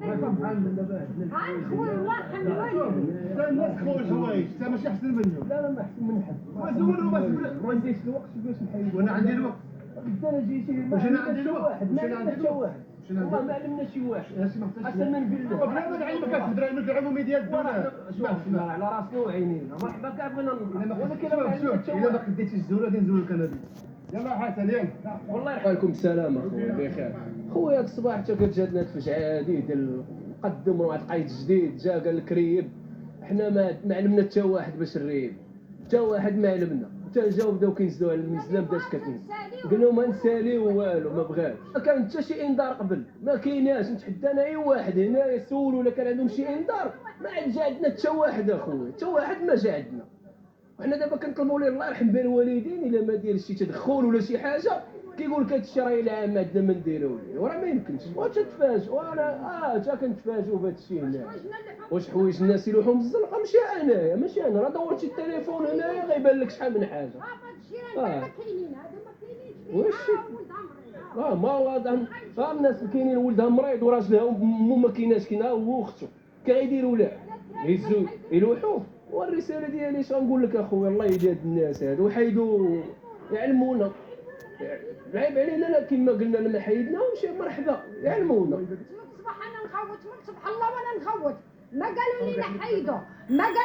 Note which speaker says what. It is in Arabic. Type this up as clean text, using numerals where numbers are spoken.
Speaker 1: خويا الله خلي والديك.
Speaker 2: الناس خويا الحوايج انت ماشي احسن منهم.
Speaker 3: لا ما احسن من حد.
Speaker 2: زولوا بس
Speaker 3: ما عنديش الوقت باش نحيد.
Speaker 2: وانا عندي الوقت.
Speaker 3: انا جيت
Speaker 2: واش انا عندي الوقت؟
Speaker 3: واحد ما علمنا شي واحد. والله ما علمنا شي واحد. احسن من بالله.
Speaker 2: بلا ما نعلمك الدراهم العمومي ديال الدوله.
Speaker 3: اسمع على راسنا وعينينا. مرحبا كاع بغينا ولكن
Speaker 2: الا ما قديتيش الزوله غادي نزولك انا. يلا حسن يلا.
Speaker 3: والله يحفظكم السلامه خويا بخير. خويا هاد الصباح حتى كانت جاتنا الفجعه هادي ديال قدم واحد القايد جديد جا قال لك ريب. حنا ما علمنا حتى واحد باش نريب. حتى واحد ما علمنا. حتى جاو بداو كينزلوا على المنزله بدات كتنزل. قلنا ما نساليو والو ما بغاش. ما كان حتى شي انذار قبل ما كايناش. نتحدى انا اي واحد هنا يسول ولا كان عندهم شي انذار ما عاد جا عندنا حتى واحد اخويا حتى واحد ما جا عندنا. وحنا دابا كنطلبوا ليه الله يرحم بين الوالدين الا ما داير شي تدخل ولا شي حاجه كيقول لك هادشي راه الا عام عندنا ما نديروه وراه ما يمكنش. وتتفاجئوا وانا تا كنتفاجئوا بهذا الشيء هنا. واش حوايج الناس يلوحوا من الزنقه ماشي انا راه دورتي التليفون هنايا غيبان لك شحال من حاجه.
Speaker 1: ما كاينين هادو ما كاينينش.
Speaker 3: واش ما هو الناس اللي كاينين ولدها مريض وراجلها ومو ما كايناش كاينه هو واختو كيديروا له يهزوا يلوحوه. والرساله ديالي اش غنقول لك اخويا الله يهدي هاد الناس هادو وحيدوا يعلمونا. عيب علينا لكن ما قلنا لما حيدناهمش مرحبا يعلمونا.
Speaker 1: صباح انا نخوت من صبح الله وانا نخوت ما قالوا لي نحيدوا ما قالوا